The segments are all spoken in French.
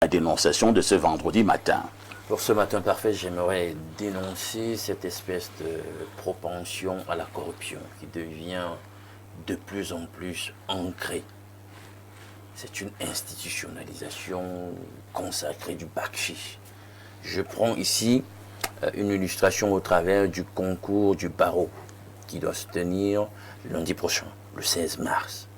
La dénonciation de ce vendredi matin. Pour ce matin parfait, j'aimerais dénoncer cette espèce de propension à la corruption qui devient de plus en plus ancrée. C'est une institutionnalisation consacrée du bakchich. Je prends ici une illustration au travers du concours du barreau qui doit se tenir lundi prochain, le 16 mars.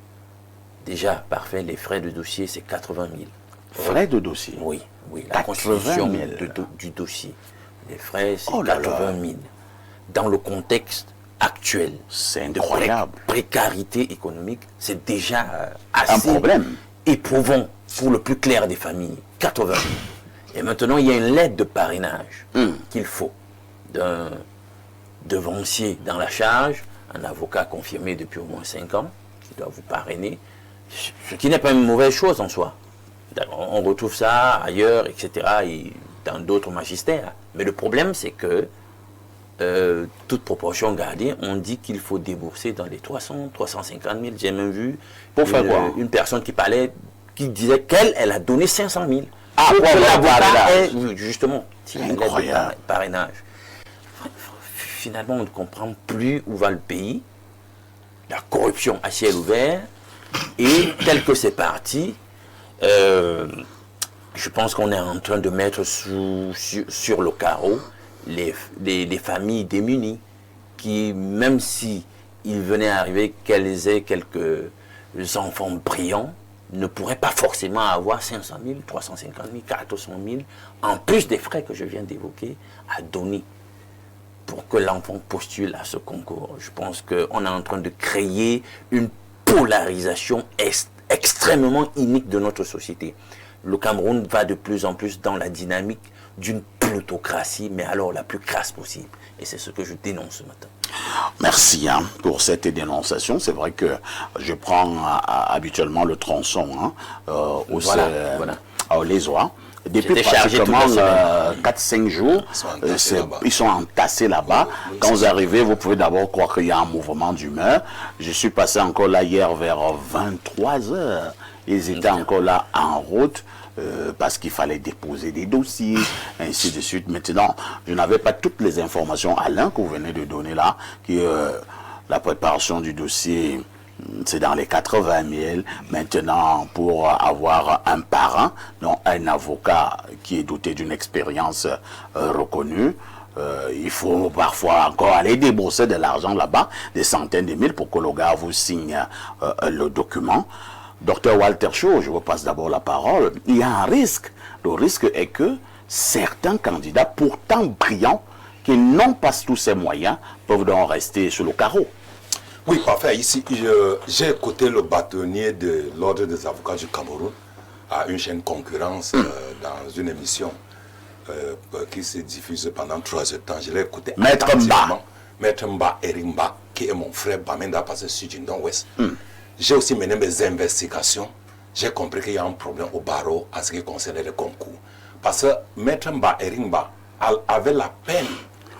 Déjà, parfait, les frais de dossier, c'est 80 000. Frais de dossier? Oui, la constitution du dossier. Les frais, c'est 80 000. Dans le contexte actuel de précarité économique, c'est déjà assez un problème éprouvant pour le plus clair des familles. 80 000. Et maintenant, il y a une lettre de parrainage qu'il faut d'un devancier dans la charge, un avocat confirmé depuis au moins 5 ans, qui doit vous parrainer, ce qui n'est pas une mauvaise chose en soi. On retrouve ça ailleurs, etc., et dans d'autres magistères. Mais le problème, c'est que, toute proportion gardée, on dit qu'il faut débourser dans les 300, 350 000. J'ai même vu pour faire quoi? Une personne qui parlait, qui disait qu'elle a donné 500 000. Ah, pour l'avocat justement, incroyable. Parrainage. Finalement, on ne comprend plus où va le pays. La corruption à ciel ouvert. Et tel que c'est parti, je pense qu'on est en train de mettre sur le carreau les familles démunies qui, même si il venait arriver qu'elles aient quelques enfants brillants, ne pourraient pas forcément avoir 500 000, 350 000, 400 000, en plus des frais que je viens d'évoquer, à donner pour que l'enfant postule à ce concours. Je pense qu'on est en train de créer une polarisation extrêmement inique de notre société. Le Cameroun va de plus en plus dans la dynamique d'une plutocratie, mais alors la plus crasse possible. Et c'est ce que je dénonce ce matin. Merci pour cette dénonciation. C'est vrai que je prends habituellement le tronçon au Lézois. Depuis pratiquement 4-5 jours, ils sont entassés là-bas. Quand vous arrivez, vous pouvez d'abord croire qu'il y a un mouvement d'humeur. Je suis passé encore là hier vers 23 h. Ils étaient encore là en route. Parce qu'il fallait déposer des dossiers, ainsi de suite. Maintenant, je n'avais pas toutes les informations, Alain, que vous venez de donner là, la préparation du dossier, c'est dans les 80 000. Maintenant, pour avoir un parrain, non, un avocat qui est doté d'une expérience reconnue, il faut parfois encore aller débourser de l'argent là-bas, des centaines de mille, pour que le gars vous signe le document. Docteur Walter Shaw, je vous passe d'abord la parole. Il y a un risque. Le risque est que certains candidats, pourtant brillants, qui n'ont pas tous ces moyens, peuvent donc rester sur le carreau. Oui, parfait. Ici, j'ai écouté le bâtonnier de l'Ordre des avocats du Cameroun à une chaîne concurrence dans une émission qui se diffuse pendant 3 heures de temps. Je l'ai écouté. Maître Mba. Maître Mba Erimba, qui est mon frère Bamenda, passé sur Jindon Ouest. J'ai aussi mené mes investigations. J'ai compris qu'il y a un problème au barreau en ce qui concerne les concours. Parce que Maître Mba Erimba avait la peine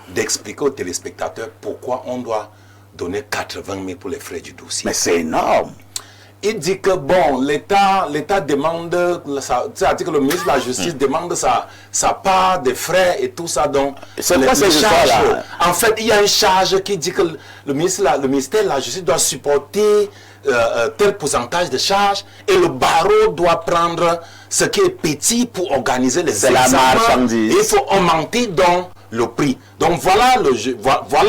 d'expliquer aux téléspectateurs pourquoi on doit donner 80 000 pour les frais du dossier. Mais c'est énorme. Il dit que bon, l'État demande, c'est-à-dire que le ministre de la Justice demande sa part des frais et tout ça. Donc, c'est quoi ces histoires-là? En fait, il y a une charge qui dit que le ministère de la Justice doit supporter tel pourcentage de charges et le barreau doit prendre ce qui est petit pour organiser les examens. Il faut augmenter donc le prix. Donc voilà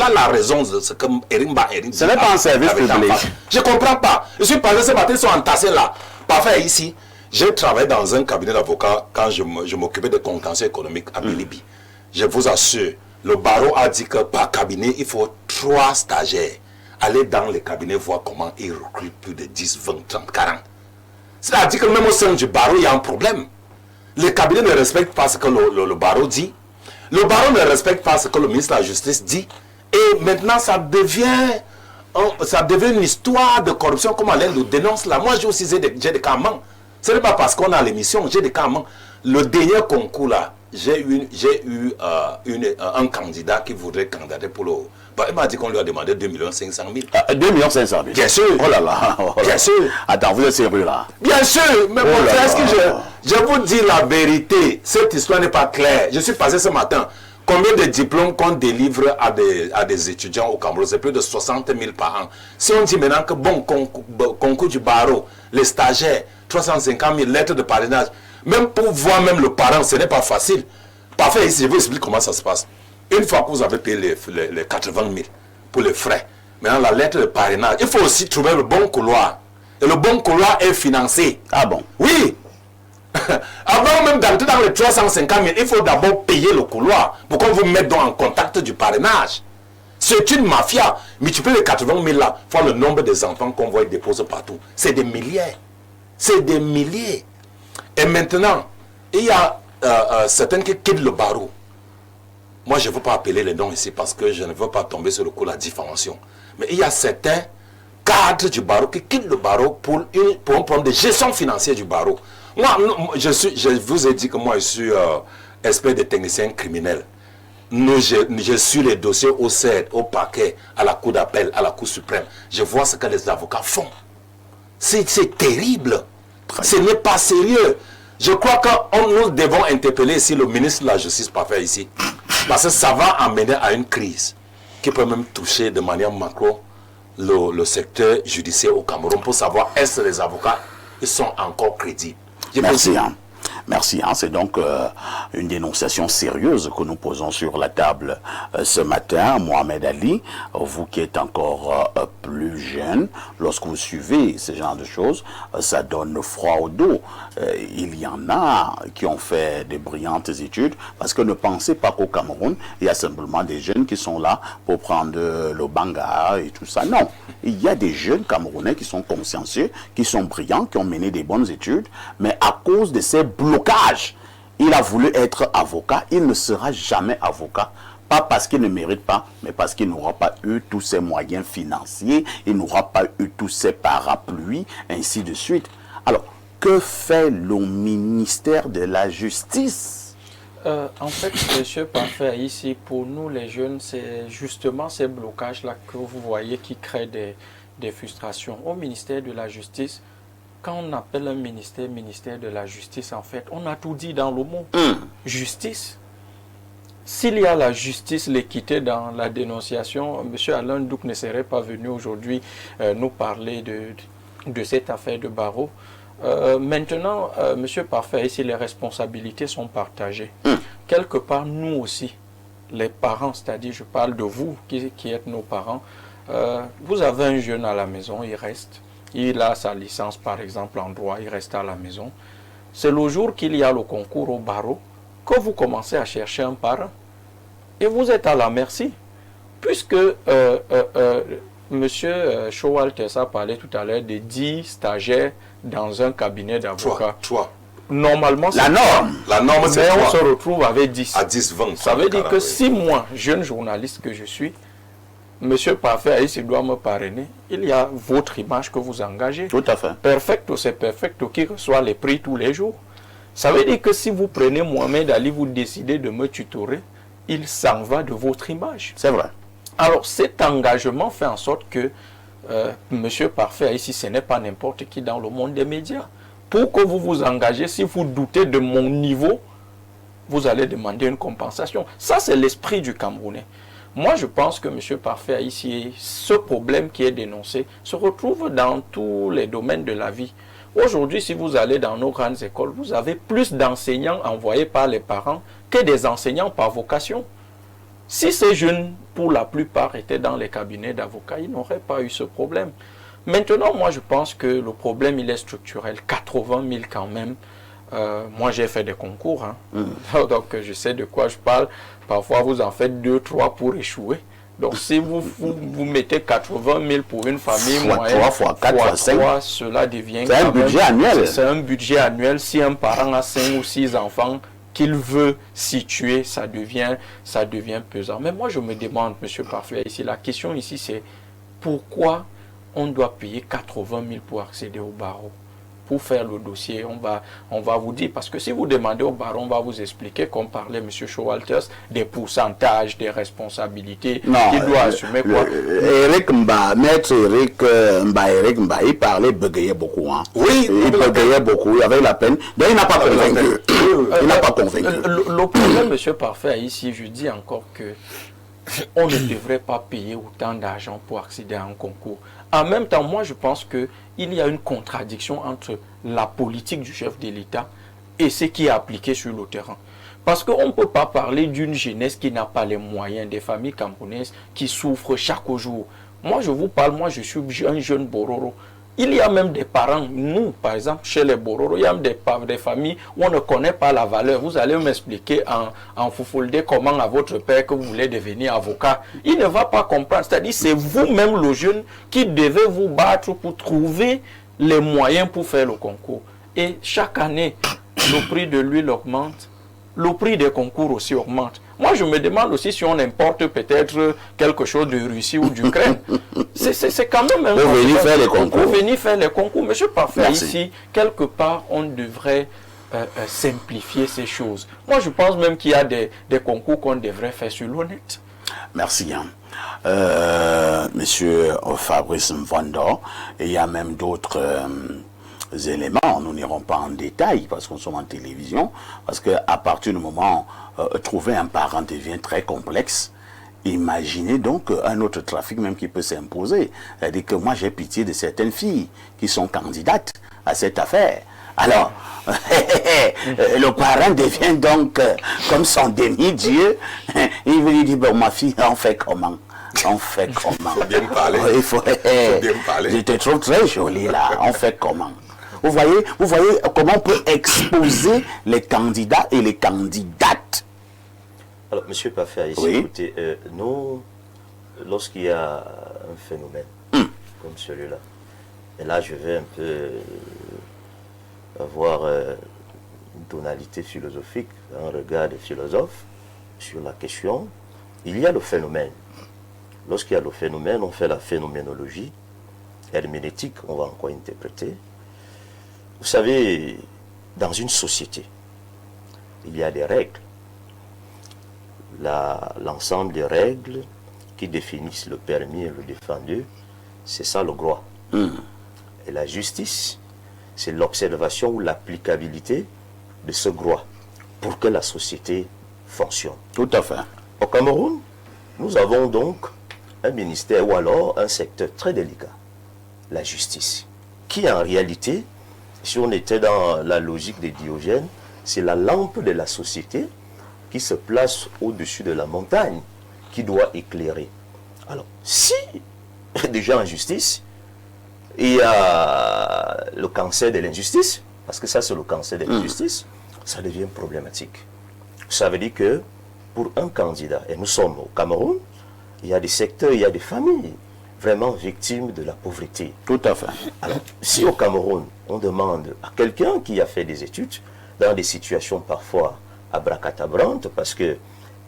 la raison de ce que Erimba. Ce n'est pas un service public. Je ne comprends pas. Je suis passé ce matin, ils sont entassés là. Parfait, ici. J'ai travaillé dans un cabinet d'avocats quand je m'occupais de contentieux économiques à Bilibi. Je vous assure, le barreau a dit que par cabinet, il faut 3 stagiaires. Aller dans les cabinets, voir comment ils recrutent plus de 10, 20, 30, 40. C'est-à-dire que même au sein du barreau, il y a un problème. Les cabinets ne respectent pas ce que le barreau dit. Le barreau ne respecte pas ce que le ministre de la Justice dit. Et maintenant, ça devient une histoire de corruption, comme Alain nous dénonce là. Moi, j'ai aussi des cas en main. Ce n'est pas parce qu'on a l'émission, j'ai des cas en main. Le dernier concours là, j'ai eu un candidat qui voudrait candidater pour Bah, il m'a dit qu'on lui a demandé 2 500 000. 2 500 000. Bien sûr. Oh là là. Oh là. Bien sûr. Attends, vous êtes sérieux là? Bien sûr. Mais Oh mon là frère, est-ce que là. je vous dis la vérité? Cette histoire n'est pas claire. Je suis passé ce matin. Combien de diplômes qu'on délivre à des étudiants au Cameroun? C'est plus de 60 000 par an. Si on dit maintenant que bon, concours du barreau, les stagiaires, 350 000 lettres de parrainage, même pour voir même le parent, ce n'est pas facile. Parfait, ici, je vous explique comment ça se passe. Une fois que vous avez payé les 80 000 pour les frais, maintenant la lettre de parrainage, il faut aussi trouver le bon couloir. Et le bon couloir est financé. Ah bon? Oui. Avant même d'entrer dans les 350 000, il faut d'abord payer le couloir pour qu'on vous mette donc en contact du parrainage. C'est une mafia. Multipliez les 80 000 là, fois le nombre des enfants qu'on voit déposer partout. C'est des milliers. C'est des milliers. Et maintenant, il y a certains qui quittent le barreau. Moi, je ne veux pas appeler les noms ici parce que je ne veux pas tomber sur le coup de la diffamation. Mais il y a certains cadres du barreau qui quittent le barreau pour un problème de gestion financière du barreau. Moi, je vous ai dit que moi, je suis expert de technicien criminel. Je suis les dossiers au CED, au parquet, à la cour d'appel, à la cour suprême. Je vois ce que les avocats font. C'est terrible. Ce n'est pas sérieux. Je crois que nous devons interpeller ici le ministre de la Justice, pas faire ici. Parce que ça va amener à une crise qui peut même toucher de manière macro le secteur judiciaire au Cameroun pour savoir est-ce que les avocats ils sont encore crédibles. Merci. Merci. C'est donc une dénonciation sérieuse que nous posons sur la table ce matin. Mohamed Ali, vous qui êtes encore plus jeune, lorsque vous suivez ce genre de choses, ça donne froid au dos. Il y en a qui ont fait de brillantes études, parce que ne pensez pas qu'au Cameroun, il y a simplement des jeunes qui sont là pour prendre le banga et tout ça. Non, il y a des jeunes Camerounais qui sont consciencieux, qui sont brillants, qui ont mené des bonnes études, mais à cause de ces blocage. Il a voulu être avocat, il ne sera jamais avocat. Pas parce qu'il ne mérite pas, mais parce qu'il n'aura pas eu tous ses moyens financiers, il n'aura pas eu tous ses parapluies, ainsi de suite. Alors, que fait le ministère de la Justice? En fait, monsieur Parfait, ici, pour nous les jeunes, c'est justement ces blocages-là que vous voyez qui créent des frustrations. Au ministère de la Justice, quand on appelle un ministère de la Justice, en fait, on a tout dit dans le mot. Justice. S'il y a la justice, l'équité dans la dénonciation, M. Alain Douk ne serait pas venu aujourd'hui nous parler de cette affaire de barreau. Maintenant, M. Parfait, ici, les responsabilités sont partagées. Quelque part, nous aussi, les parents, c'est-à-dire, je parle de vous qui êtes nos parents, vous avez un jeune à la maison, il reste. Il a sa licence, par exemple, en droit, il reste à la maison. C'est le jour qu'il y a le concours au barreau que vous commencez à chercher un parent. Et vous êtes à la merci. Puisque M. Chowal Tessa parlait tout à l'heure de 10 stagiaires dans un cabinet d'avocats. 3. Normalement, c'est la norme. La norme, c'est 3. Mais on se retrouve avec 10. À 10, 20. Ça veut dire que si moi, jeune journaliste que je suis, Monsieur Parfait, il doit me parrainer. Il y a votre image que vous engagez. Tout à fait. Perfecto, c'est perfecto qui reçoit les prix tous les jours. Ça veut dire que si vous prenez Mohamed Ali, vous décidez de me tutorer, il s'en va de votre image. C'est vrai. Alors cet engagement fait en sorte que Monsieur Parfait, ici, ce n'est pas n'importe qui dans le monde des médias. Pour que vous vous engagez, si vous doutez de mon niveau, vous allez demander une compensation. Ça, c'est l'esprit du Camerounais. Moi, je pense que M. Parfait, ici, ce problème qui est dénoncé se retrouve dans tous les domaines de la vie. Aujourd'hui, si vous allez dans nos grandes écoles, vous avez plus d'enseignants envoyés par les parents que des enseignants par vocation. Si ces jeunes, pour la plupart, étaient dans les cabinets d'avocats, ils n'auraient pas eu ce problème. Maintenant, moi, je pense que le problème, il est structurel. 80 000 quand même. Moi, j'ai fait des concours, donc je sais de quoi je parle. Parfois, vous en faites 2, 3 pour échouer. Donc, si vous mettez 80 000 pour une famille moyenne, 3 fois 4 fois 5, cela devient c'est un budget annuel. C'est un budget annuel. Si un parent a 5 ou 6 enfants qu'il veut situer, ça devient pesant. Mais moi, je me demande, M. Parfait, ici, la question ici, c'est pourquoi on doit payer 80 000 pour accéder au barreau? pour faire le dossier, on va vous dire. Parce que si vous demandez au baron, on va vous expliquer, comme parlait M. Showalters, des pourcentages, des responsabilités, qui doit assumer quoi. Eric Mba, maître Eric Mba, il parlait, bégayait beaucoup. Hein. Oui, il bégayait beaucoup, il avait la peine. Donc il n'a pas convaincu. Il n'a pas convaincu. Le problème, M. Parfait, ici, je dis encore que on ne devrait pas payer autant d'argent pour accéder à un concours. En même temps, moi, je pense qu'il y a une contradiction entre la politique du chef de l'État et ce qui est appliqué sur le terrain. Parce qu'on ne peut pas parler d'une jeunesse qui n'a pas les moyens, des familles camerounaises qui souffrent chaque jour. Moi, je vous parle, moi, je suis un jeune Bororo. Il y a même des parents, nous, par exemple, chez les Bororo, il y a même des familles où on ne connaît pas la valeur. Vous allez m'expliquer en Foufoldé comment à votre père que vous voulez devenir avocat. Il ne va pas comprendre. C'est-à-dire c'est vous-même, le jeune, qui devez vous battre pour trouver les moyens pour faire le concours. Et chaque année, le prix de l'huile augmente. Le prix des concours aussi augmente. Moi, je me demande aussi si on importe peut-être quelque chose de Russie ou d'Ukraine. C'est quand même un... Pour venir faire les concours. Pour venir faire les concours. Monsieur Parfait, Merci. ici, quelque part, on devrait simplifier ces choses. Moi, je pense même qu'il y a des concours qu'on devrait faire sur l'honnête. Merci. Hein. Monsieur Fabrice Mvando, et il y a même d'autres... éléments, nous n'irons pas en détail parce qu'on sommes en télévision, parce qu'à partir du moment où trouver un parent devient très complexe, imaginez donc un autre trafic même qui peut s'imposer. C'est-à-dire que moi j'ai pitié de certaines filles qui sont candidates à cette affaire. Alors, le parent devient donc comme son demi-dieu, il veut lui dire, bon, ma fille, on fait comment? On fait comment? Faut bien me parler. Il faut bien me parler. Je te trouve très jolie là, on fait comment? Vous voyez comment on peut exposer les candidats et les candidates. Alors, monsieur Parfait, ici, Oui. écoutez, nous, lorsqu'il y a un phénomène comme celui-là, et là, je vais un peu avoir une tonalité philosophique, un regard de philosophe sur la question. Il y a le phénomène. Lorsqu'il y a le phénomène, on fait la phénoménologie, herméneutique, on va encore interpréter. Vous savez, dans une société, il y a des règles. L'ensemble des règles qui définissent le permis et le défendu, c'est ça le droit. Et la justice, c'est l'observation ou l'applicabilité de ce droit pour que la société fonctionne. Tout à fait. Au Cameroun, nous avons donc un ministère ou alors un secteur très délicat, la justice, qui en réalité, si on était dans la logique de Diogène, c'est la lampe de la société qui se place au-dessus de la montagne, qui doit éclairer. Alors, si déjà en justice, il y a le cancer de l'injustice, parce que ça c'est le cancer de l'injustice, ça devient problématique. Ça veut dire que pour un candidat, et nous sommes au Cameroun, il y a des secteurs, il y a des familles vraiment victimes de la pauvreté. Tout à fait. Alors, si au Cameroun, on demande à quelqu'un qui a fait des études, dans des situations parfois abracadabrantes, parce qu'il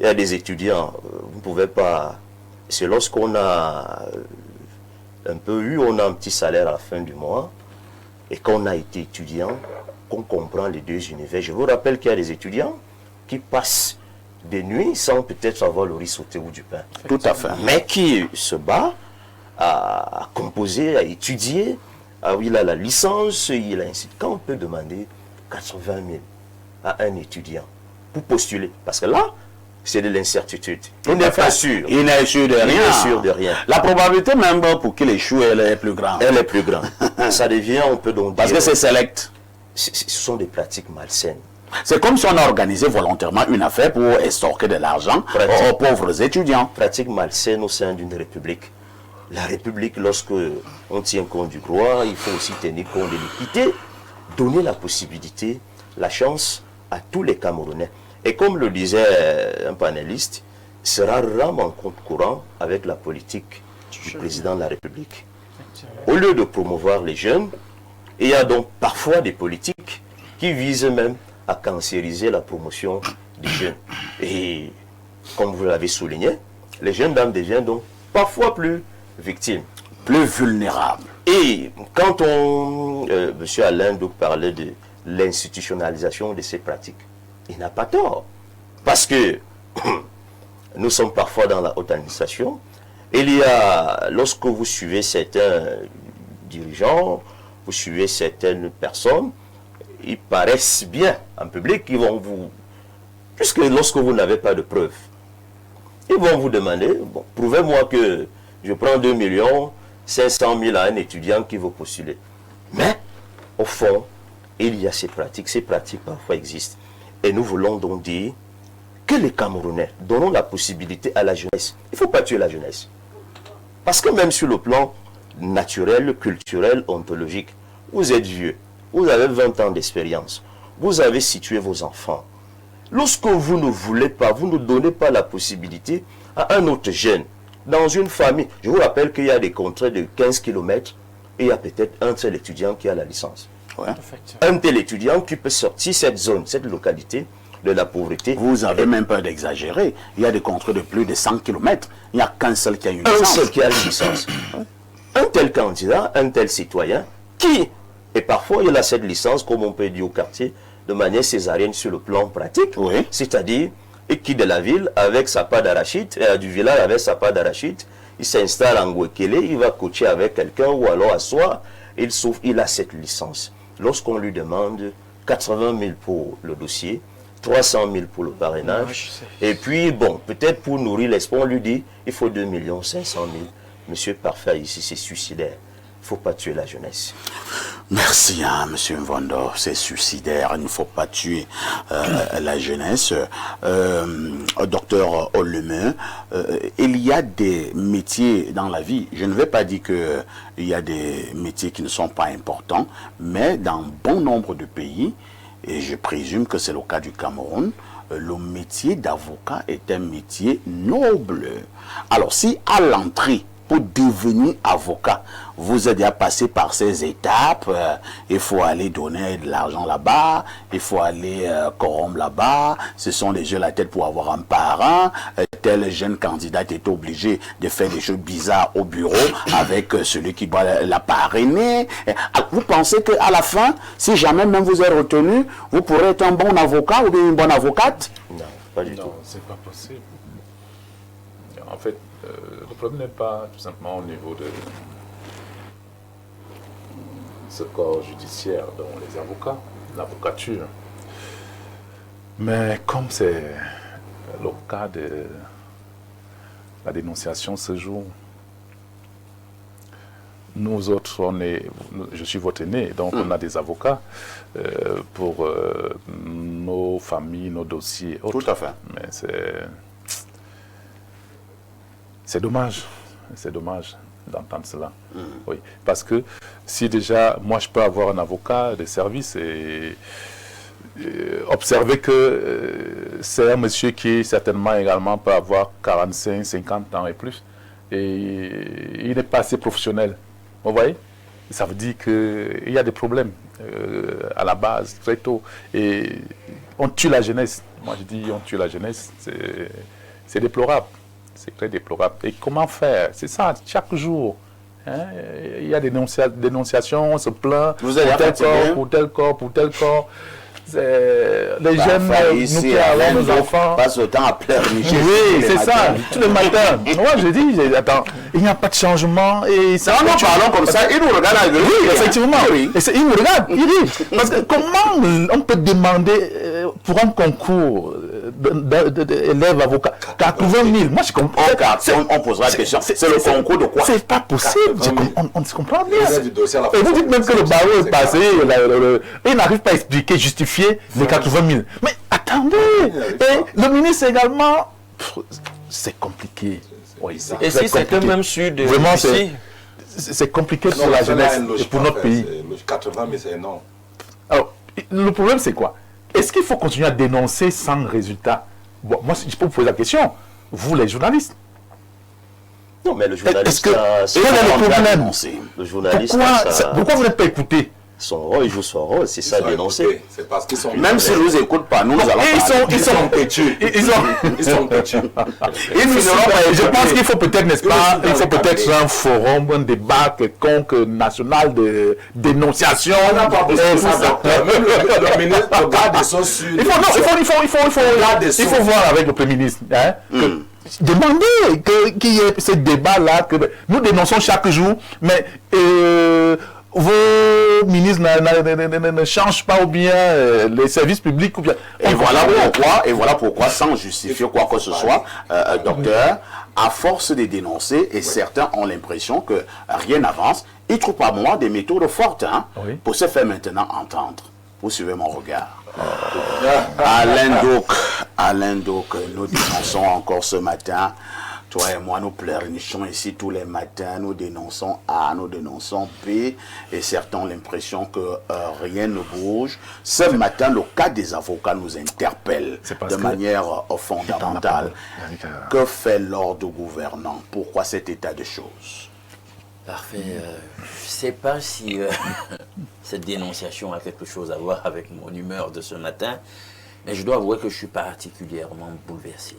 y a des étudiants, vous ne pouvez pas... C'est lorsqu'on a un peu eu, on a un petit salaire à la fin du mois, et qu'on a été étudiant, qu'on comprend les deux univers. Je vous rappelle qu'il y a des étudiants qui passent des nuits sans peut-être avoir le riz sauté ou du pain. Tout à fait. Mais qui se bat à composer, à étudier. Ah oui, il a la licence, il a ainsi. Quand on peut demander 80 000 à un étudiant pour postuler, parce que là, c'est de l'incertitude. Il n'est pas sûr. Il n'est sûr de rien. Il n'est sûr de rien. La probabilité même pour qu'il échoue, elle est plus grande. Elle est plus grande. Ça devient, on peut donc Parce dire, que c'est select. ce sont des pratiques malsaines. C'est comme si on a organisé volontairement une affaire pour estorquer de l'argent aux pauvres étudiants. Pratiques malsaines au sein d'une république. La république, lorsque on tient compte du droit, il faut aussi tenir compte de l'équité, donner la possibilité, la chance à tous les Camerounais. Et comme le disait un panéliste, sera rarement en compte courant avec la politique du président de la République. Au lieu de promouvoir les jeunes, il y a donc parfois des politiques qui visent même à cancériser la promotion des jeunes. Et comme vous l'avez souligné, les jeunes dames deviennent donc parfois plus victimes. plus vulnérables. Et quand M. Alain donc parlait de l'institutionnalisation de ces pratiques, il n'a pas tort. Parce que nous sommes parfois dans la haute administration. Il y a, lorsque vous suivez certains dirigeants, vous suivez certaines personnes, ils paraissent bien en public, ils vont vous... Puisque lorsque vous n'avez pas de preuves, ils vont vous demander, bon, prouvez-moi que je prends 2 500 000 à un étudiant qui veut postuler. Mais, au fond, il y a ces pratiques parfois existent. Et nous voulons donc dire que les Camerounais donnons la possibilité à la jeunesse. Il ne faut pas tuer la jeunesse. Parce que même sur le plan naturel, culturel, ontologique, vous êtes vieux, vous avez 20 ans d'expérience, vous avez situé vos enfants. Lorsque vous ne voulez pas, vous ne donnez pas la possibilité à un autre jeune, dans une famille, je vous rappelle qu'il y a des contrats de 15 km, et il y a peut-être un seul étudiant qui a la licence. Ouais. Un tel étudiant qui peut sortir cette zone, cette localité de la pauvreté. Vous avez même peur d'exagérer. Il y a des contrats de plus de 100 km. Il n'y a qu'un seul qui a une licence. Un seul qui a une licence. Un tel candidat, un tel citoyen, qui, et parfois il a cette licence, comme on peut dire au quartier, de manière césarienne sur le plan pratique, oui. C'est-à-dire, il quitte de la ville avec sa part d'arachide, du village avec sa part d'arachide, il s'installe en Guekele, il va coacher avec quelqu'un, ou alors à soi, il a cette licence. Lorsqu'on lui demande 80 000 pour le dossier, 300 000 pour le parrainage, et puis, bon, peut-être pour nourrir l'espoir, on lui dit, il faut 2 500 000. Monsieur Parfait, ici, c'est suicidaire. Il ne faut pas tuer la jeunesse. Merci, hein, Monsieur Mvondo. C'est suicidaire. Il ne faut pas tuer la jeunesse. Docteur Oleme, il y a des métiers dans la vie. Je ne vais pas dire qu'il y a des métiers qui ne sont pas importants, mais dans bon nombre de pays, et je présume que c'est le cas du Cameroun, le métier d'avocat est un métier noble. Alors, si à l'entrée, pour devenir avocat, vous êtes déjà passé par ces étapes, il faut aller donner de l'argent là-bas, il faut aller corrompre là-bas, ce sont des jeux à la tête pour avoir un parrain, tel jeune candidat est obligé de faire des choses bizarres au bureau avec celui qui doit la parrainer. Vous pensez qu'à la fin, si jamais même vous êtes retenu, vous pourrez être un bon avocat ou bien une bonne avocate? Non, pas du tout. Non, c'est pas possible. En fait, le problème n'est pas tout simplement au niveau de ce corps judiciaire, dont les avocats, l'avocature. Mais comme c'est le cas de la dénonciation ce jour, nous autres, je suis votre aîné, donc on a des avocats pour nos familles, nos dossiers. Autres. Tout à fait. Mais c'est dommage d'entendre cela. Oui, parce que si déjà, moi je peux avoir un avocat de service et observer que c'est un monsieur qui certainement également peut avoir 45, 50 ans et plus, et il n'est pas assez professionnel. Vous voyez? Ça veut dire qu'il y a des problèmes à la base, très tôt. Et on tue la jeunesse. Moi je dis on tue la jeunesse, c'est déplorable. C'est très déplorable. Et comment faire? C'est ça, chaque jour. Hein? Il y a des dénonciations, on se plaint Vous êtes pour tel corps. Les jeunes, nous qui avons nos enfants. Passe le temps à pleurnicher. Oui, c'est ça, tous les matins. Moi, je dis, attends, il n'y a pas de changement. Et ça, non, parlons comme ça, il nous regarde avec oui, effectivement. Oui. Et il me regarde, il rit. Parce que comment on peut demander pour un concours d'élèves avocats 80 000? Moi, je comprends. On posera la question. C'est le concours de quoi? C'est pas possible. On se comprend bien. Et vous dites même que le barreau est passé, il n'arrive pas à expliquer, justifier les 80 000. Mais attendez, et le ministre également, c'est compliqué. Oui, et si c'était même sûr de... Vraiment, c'est compliqué pour la jeunesse et pour notre pays. 80 000, c'est non. Alors, le problème, c'est quoi? Est-ce qu'il faut continuer à dénoncer sans résultat? Bon, moi, je peux vous poser la question. Vous, les journalistes. Non, mais le journaliste... Pourquoi vous n'êtes pas écouté? Son rôle, il joue son rôle, c'est ça, dénoncer. C'est parce qu'ils sont... Même s'ils ne nous écoutent pas, nous allons... Et ils sont têtus. Ils sont têtus. Je pense qu'il faut peut-être, n'est-ce pas, il faut peut-être un forum, un débat quelconque national de dénonciation. On n'a pas besoin de ça. Même le ministre, le garde des Sceaux sur... Il faut voir avec le Premier ministre. Hein, demander qu'il y ait ce débat-là, que nous dénonçons chaque jour, mais vos ministres ne changent pas ou bien les services publics ou bien... Et voilà pourquoi, sans justifier quoi que ce soit, docteur, à force de dénoncer, et certains ont l'impression que rien n'avance, ils trouvent pas moi des méthodes fortes pour se faire maintenant entendre. Vous suivez mon regard. Alain Doc, nous dénonçons encore ce matin. Toi et moi, nous pleurnichons ici tous les matins. Nous dénonçons A, nous dénonçons B. Et certains ont l'impression que rien ne bouge. Ce matin, le cas des avocats nous interpelle de manière fondamentale. Que fait l'ordre gouvernant? Pourquoi cet état de choses? Parfait. Je ne sais pas si cette dénonciation a quelque chose à voir avec mon humeur de ce matin, mais je dois avouer que je suis particulièrement bouleversé.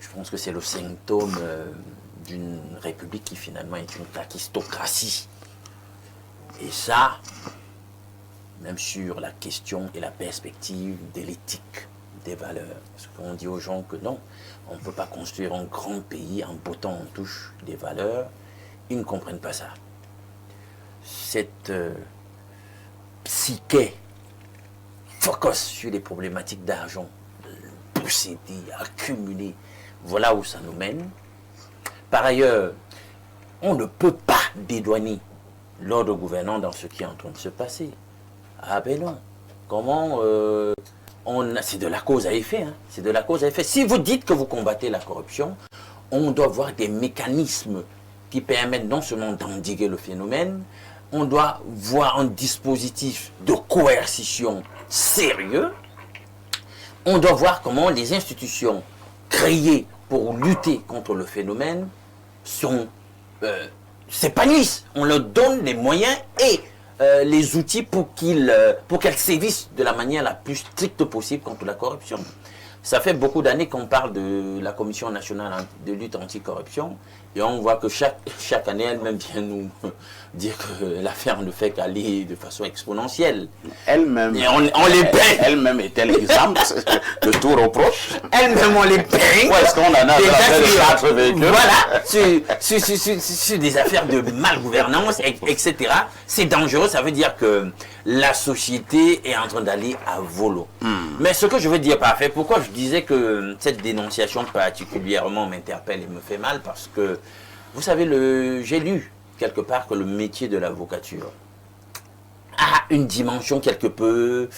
Je pense que c'est le symptôme d'une république qui finalement est une kakistocratie. Et ça, même sur la question et la perspective de l'éthique, des valeurs. Parce qu'on dit aux gens que non, on ne peut pas construire un grand pays en bottant en touche des valeurs. Ils ne comprennent pas ça. Cette psyché focus sur les problématiques d'argent, posséder, accumuler, voilà où ça nous mène. Par ailleurs, on ne peut pas dédouaner l'ordre gouvernant dans ce qui est en train de se passer. Ah ben non. Comment c'est de la cause à effet. Hein. C'est de la cause à effet. Si vous dites que vous combattez la corruption, on doit avoir des mécanismes qui permettent non seulement d'endiguer le phénomène, on doit voir un dispositif de coercition sérieux, on doit voir comment les institutions créées pour lutter contre le phénomène s'épanouissent. On leur donne les moyens et les outils pour qu'elles sévissent de la manière la plus stricte possible contre la corruption. Ça fait beaucoup d'années qu'on parle de la Commission nationale de lutte anticorruption et on voit que chaque année, elle-même vient nous dire que l'affaire ne fait qu'aller de façon exponentielle. Elle-même, et on les paie. Elle-même est-elle exemple de tout reproche? Elle-même, on les paie. Où est-ce qu'on en a de 4 véhicules? Voilà, sur des affaires de malgouvernance, etc. C'est dangereux, ça veut dire que la société est en train d'aller à volo. Mais ce que je veux dire parfait, pourquoi je disais que cette dénonciation particulièrement m'interpelle et me fait mal, parce que, vous savez, j'ai lu quelque part que le métier de l'avocature a une dimension quelque peu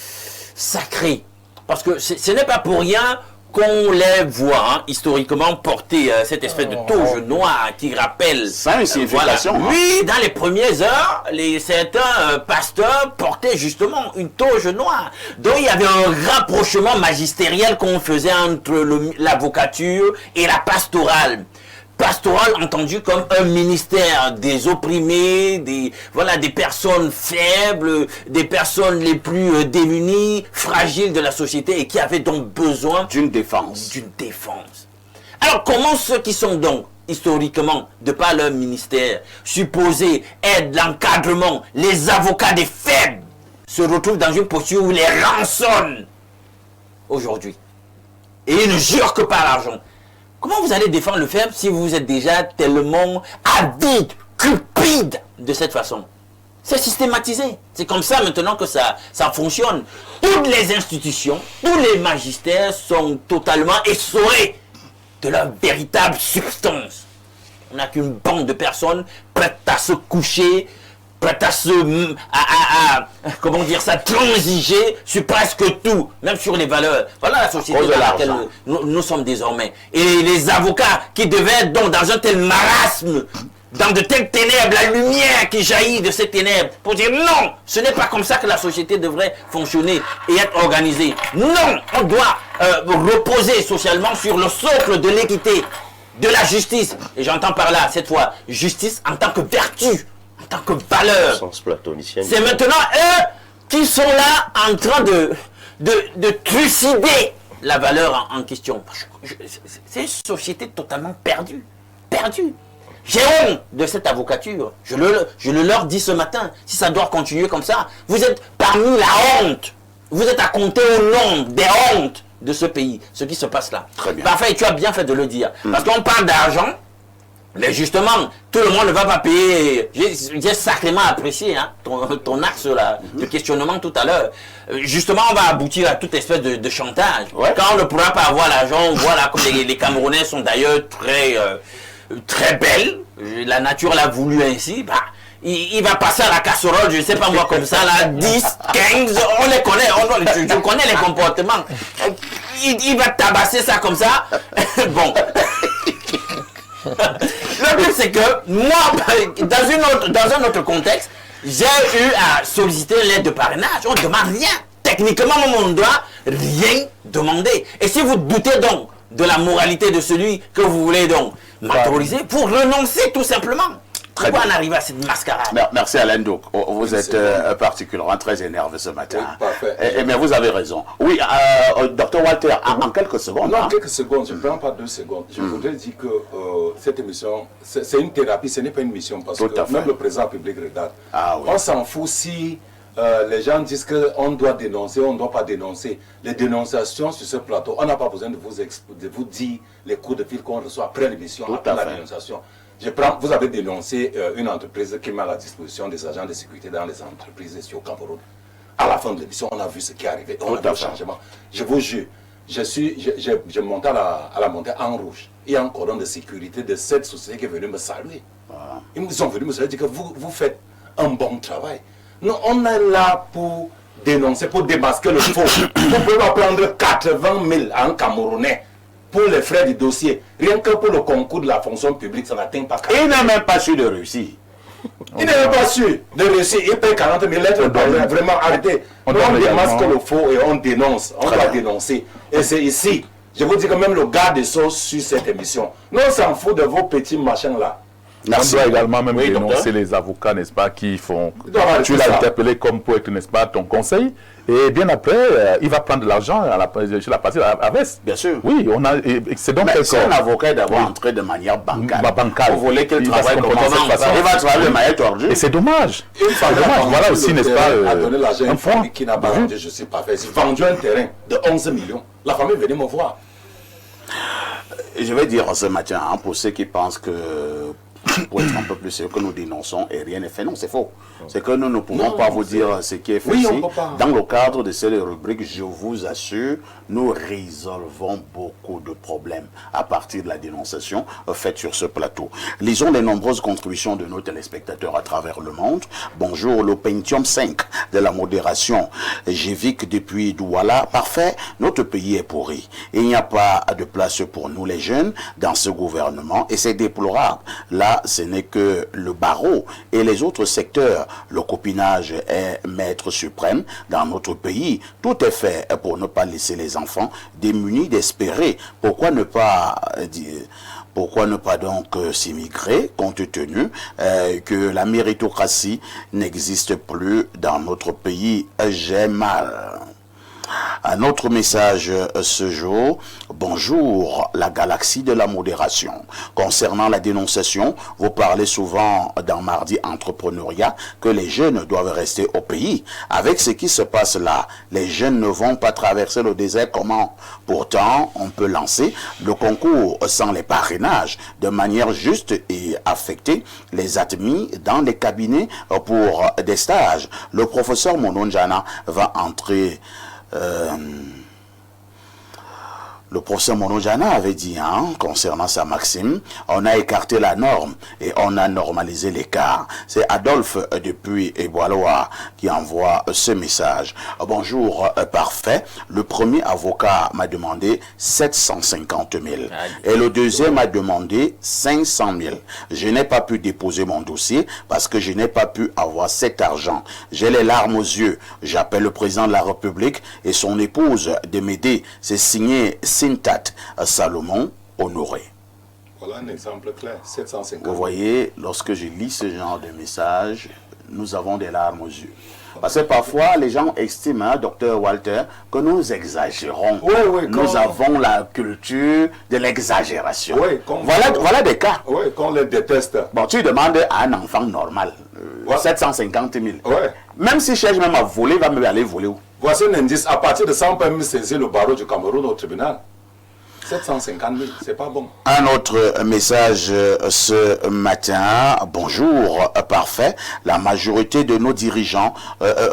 sacrée. Parce que ce n'est pas pour rien qu'on les voit historiquement porter cette espèce de toge noire qui rappelle... Ça, une signification. Oui, dans les premières heures, certains pasteurs portaient justement une toge noire. Donc il y avait un rapprochement magistériel qu'on faisait entre l'avocature et la pastorale. Pastorale entendu comme un ministère des opprimés, des personnes faibles, des personnes les plus démunies, fragiles de la société et qui avaient donc besoin d'une défense. Alors comment ceux qui sont donc historiquement, de par leur ministère, supposés être l'encadrement, les avocats des faibles, se retrouvent dans une posture où ils les rançonnent aujourd'hui. Et ils ne jurent que par l'argent. Comment vous allez défendre le faible si vous êtes déjà tellement avide, cupide de cette façon? C'est systématisé. C'est comme ça maintenant que ça fonctionne. Toutes les institutions, tous les magistères sont totalement essorés de leur véritable substance. On n'a qu'une bande de personnes prêtes à se coucher, prêtes à transiger sur presque tout, même sur les valeurs. Voilà la société dans laquelle nous sommes désormais. Et les avocats qui devaient être donc dans un tel marasme, dans de telles ténèbres, la lumière qui jaillit de ces ténèbres, pour dire non, ce n'est pas comme ça que la société devrait fonctionner et être organisée. Non, on doit reposer socialement sur le socle de l'équité, de la justice. Et j'entends par là, cette fois, justice en tant que vertu, en tant que valeur. C'est maintenant eux qui sont là en train de trucider la valeur en question. C'est une société totalement perdue. Perdue. J'ai honte de cette avocature. Je le leur dis ce matin. Si ça doit continuer comme ça, vous êtes parmi la honte. Vous êtes à compter au nom des hontes de ce pays, ce qui se passe là. Très bien. Parfait, et tu as bien fait de le dire. Parce qu'on parle d'argent, mais justement, tout le monde ne va pas payer. J'ai sacrément apprécié hein, ton axe là, de questionnement tout à l'heure. Justement, on va aboutir à toute espèce de chantage. Ouais. Quand on ne pourra pas avoir l'argent, voilà, comme les Camerounais sont d'ailleurs très belles, la nature l'a voulu ainsi, bah, il va passer à la casserole, je ne sais pas moi, comme ça, là, 10, 15, on les connaît, je connais les comportements. Il va tabasser ça comme ça. Bon. Le but, c'est que moi, dans un autre contexte, j'ai eu à solliciter l'aide de parrainage. On ne demande rien. Techniquement, on ne doit rien demander. Et si vous doutez donc de la moralité de celui que vous voulez donc m'autoriser, pour renoncer tout simplement. Pourquoi en arriver à cette mascarade? Merci Alain Douk. Vous êtes particulièrement très énervé ce matin. Oui, parfait. Mais vous avez raison. Oui, Dr Walter, en quelques secondes. Non, en quelques secondes, je ne prends pas 2 secondes. Je voudrais dire que cette émission, c'est une thérapie, ce n'est pas une mission. Parce que même le président public regarde. Ah, oui. On s'en fout si les gens disent qu'on doit dénoncer, on ne doit pas dénoncer. Les dénonciations sur ce plateau, on n'a pas besoin de vous dire les coups de fil qu'on reçoit après l'émission, après la dénonciation. Vous avez dénoncé une entreprise qui met à la disposition des agents de sécurité dans les entreprises ici au Cameroun. À la fin de l'émission, on a vu ce qui est arrivé, on a vu le changement. Je vous jure, je montais à la montée en rouge. Il y a un cordon de sécurité de cette société qui est venue me saluer. Ils sont venus me saluer, dire que vous faites un bon travail. Nous, on est là pour dénoncer, pour démasquer le faux. Vous ne pouvez pas prendre 80 000 en Camerounais pour les frais du dossier. Rien que pour le concours de la fonction publique, ça n'atteint pas 40 000. Il n'a même pas su de réussir. Il n'est même pas sûr de réussir. Il paye 40 000 lettres. Vraiment arrêtez. On démasque le faux et on dénonce. On doit dénoncer. Et c'est ici. Je vous dis que même le garde des Sceaux sur cette émission. Nous, on s'en fout de vos petits machins là. On doit également même dénoncer les avocats, n'est-ce pas, qui font... Tu l'as interpellé comme pour être, n'est-ce pas, ton conseil. Et bien après, il va prendre de l'argent chez la partie à Vest. Bien sûr. Oui, c'est donc c'est un avocat d'avoir entré de manière bancale. Vous voulez qu'il travaille comme ça. Il va travailler de manière tordue. Et c'est dommage. Voilà aussi, n'est-ce pas, a donné l'argent à une famille qui n'a pas vendu, je ne sais pas fait. J'ai vendu un terrain de 11 millions. La famille venait me voir. Je vais dire ce matin, pour ceux qui pensent que pour être un peu plus sérieux, que nous dénonçons et rien n'est fait. Non, c'est faux. C'est que nous ne pouvons pas vous dire ce qui est fait ici. Dans le cadre de cette rubrique, je vous assure, nous résolvons beaucoup de problèmes à partir de la dénonciation faite sur ce plateau. Lisons les nombreuses contributions de nos téléspectateurs à travers le monde. Bonjour, le Pentium 5 de la modération. J'évique depuis Douala. Parfait, notre pays est pourri. Il n'y a pas de place pour nous les jeunes dans ce gouvernement et c'est déplorable. Là, ce n'est que le barreau et les autres secteurs. Le copinage est maître suprême dans notre pays. Tout est fait pour ne pas laisser les enfants démunis d'espérer. Pourquoi ne pas donc s'immigrer compte tenu que la méritocratie n'existe plus dans notre pays? J'ai mal. Un autre message ce jour. Bonjour, la galaxie de la modération. Concernant la dénonciation, vous parlez souvent dans Mardi Entrepreneuriat que les jeunes doivent rester au pays. Avec ce qui se passe là, les jeunes ne vont pas traverser le désert. Comment? Pourtant, on peut lancer le concours sans les parrainages de manière juste et affecter les admis dans les cabinets pour des stages. Le professeur Mononjana va entrer... le professeur Mononjana avait dit, concernant sa maxime, on a écarté la norme et on a normalisé l'écart. C'est Adolphe depuis Eboaloa qui envoie ce message. Bonjour, parfait. Le premier avocat m'a demandé 750 000 et le deuxième m'a demandé 500 000. Je n'ai pas pu déposer mon dossier parce que je n'ai pas pu avoir cet argent. J'ai les larmes aux yeux. J'appelle le président de la République et son épouse de m'aider. C'est signé Sintat Salomon Honoré. Voilà un exemple clair, 750. Vous voyez, lorsque je lis ce genre de message, nous avons des larmes aux yeux. Parce que parfois, les gens estiment, hein, docteur Walter, que nous exagérons. Nous avons la culture de l'exagération. Voilà des cas. Oui, qu'on les déteste. Bon, tu demandes à un enfant normal, 750 000. Même s'il cherche même à voler, il va même aller voler où? Voici un indice. À partir de ça, on peut même saisir le barreau du Cameroun au tribunal. 750 000, c'est pas bon. Un autre message ce matin. Bonjour, parfait. La majorité de nos dirigeants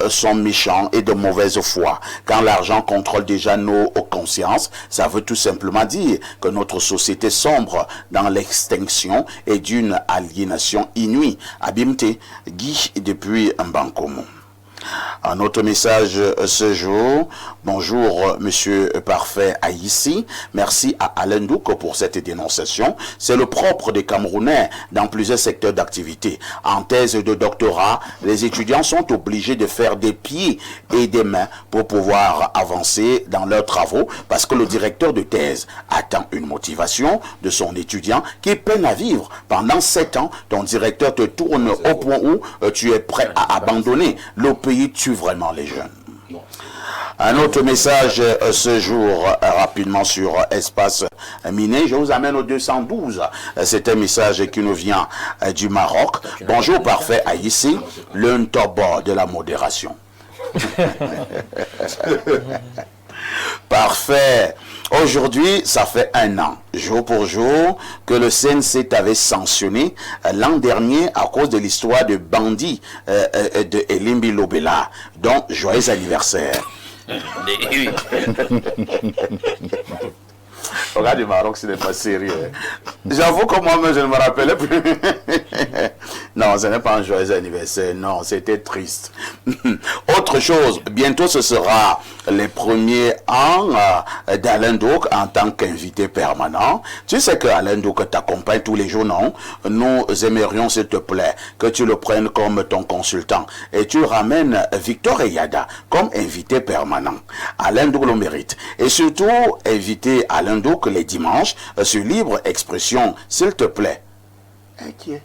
sont méchants et de mauvaise foi. Quand l'argent contrôle déjà nos consciences, ça veut tout simplement dire que notre société sombre dans l'extinction et d'une aliénation inouïe. Abimte, Guy depuis Mbankomo. Un autre message ce jour. Bonjour, monsieur Parfait Aïssi. Merci à Alain Douk pour cette dénonciation. C'est le propre des Camerounais dans plusieurs secteurs d'activité. En thèse de doctorat, les étudiants sont obligés de faire des pieds et des mains pour pouvoir avancer dans leurs travaux parce que le directeur de thèse attend une motivation de son étudiant qui peine à vivre. Pendant 7 ans, ton directeur te tourne au point où tu es prêt à abandonner. Le pays tue vraiment les jeunes. Un autre message ce jour, rapidement sur Espace Miné. Je vous amène au 212. C'est un message qui nous vient du Maroc. Bonjour, parfait Aïssi, l'un top de la modération. Parfait. Aujourd'hui, ça fait 1 an, jour pour jour, que le CNC t'avait sanctionné l'an dernier à cause de l'histoire de bandit de Elimbi Lobela. Donc, joyeux anniversaire. Regarde du Maroc, ce n'est pas sérieux. J'avoue que moi-même, je ne me rappelais plus. Non, ce n'est pas un joyeux anniversaire. Non, c'était triste. Autre chose, bientôt ce sera les premiers ans d'Alain Douk en tant qu'invité permanent. Tu sais que Alain Douk t'accompagne tous les jours, non? Nous aimerions, s'il te plaît, que tu le prennes comme ton consultant. Et tu ramènes Victor Eyada comme invité permanent. Alain Douk le mérite. Et surtout, inviter Alain Douk les dimanches sur Libre Expression, s'il te plaît. Inquiet.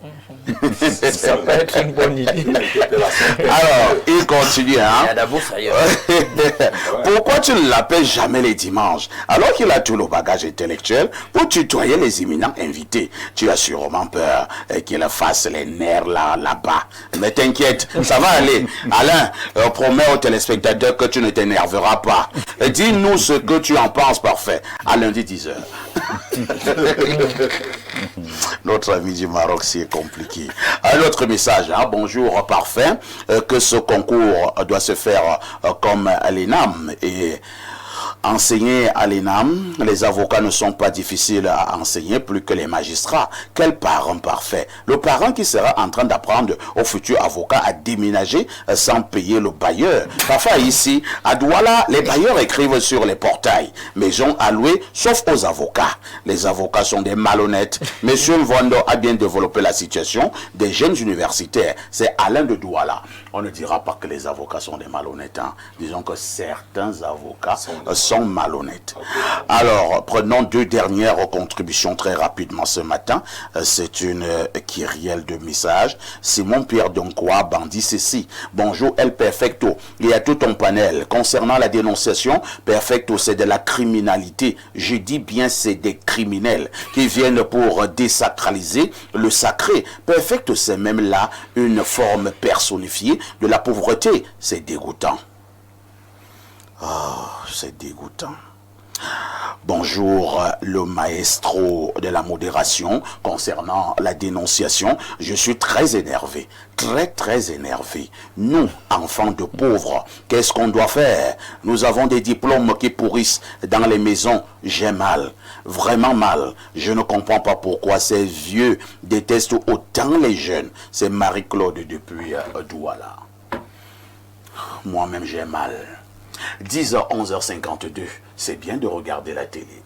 Ça peut être une bonne idée. Alors, il continue, hein. Il y a Pourquoi tu ne l'appelles jamais les dimanches, alors qu'il a tout le bagage intellectuel pour tutoyer les éminents invités? Tu as sûrement peur qu'il fasse les nerfs là-bas. Mais t'inquiète, ça va aller. Alain, promets aux téléspectateurs que tu ne t'énerveras pas. Dis-nous ce que tu en penses, parfait. À lundi 10h. Notre ami du Maroc, c'est compliqué. Un autre message, hein? Bonjour, parfait, que ce concours doit se faire comme à l'ENAM et enseigner à l'ENAM, les avocats ne sont pas difficiles à enseigner plus que les magistrats. Quel parent parfait! Le parent qui sera en train d'apprendre au futur avocat à déménager sans payer le bailleur. Parfois ici, à Douala, les bailleurs écrivent sur les portails maison à louer, sauf aux avocats. Les avocats sont des malhonnêtes. Monsieur Mvondo a bien développé la situation des jeunes universitaires. C'est Alain de Douala. On ne dira pas que les avocats sont des malhonnêtes. Hein. Disons que certains avocats sont malhonnêtes. Alors, prenons 2 dernières contributions très rapidement ce matin. C'est une kyrielle de messages. Simon-Pierre Donkoa, bandit ceci. Bonjour, El Perfecto. Il y a tout un panel. Concernant la dénonciation, Perfecto, c'est de la criminalité. Je dis bien, c'est des criminels qui viennent pour désacraliser le sacré. Perfecto, c'est même là une forme personnifiée de la pauvreté. C'est dégoûtant. Oh, c'est dégoûtant. Bonjour, le maestro de la modération concernant la dénonciation. Je suis très énervé, très énervé. Nous, enfants de pauvres, qu'est-ce qu'on doit faire? Nous avons des diplômes qui pourrissent dans les maisons. J'ai mal, vraiment mal. Je ne comprends pas pourquoi ces vieux détestent autant les jeunes. C'est Marie-Claude depuis Douala. Moi-même, j'ai mal. 10h, 11h52, c'est bien de regarder la télé.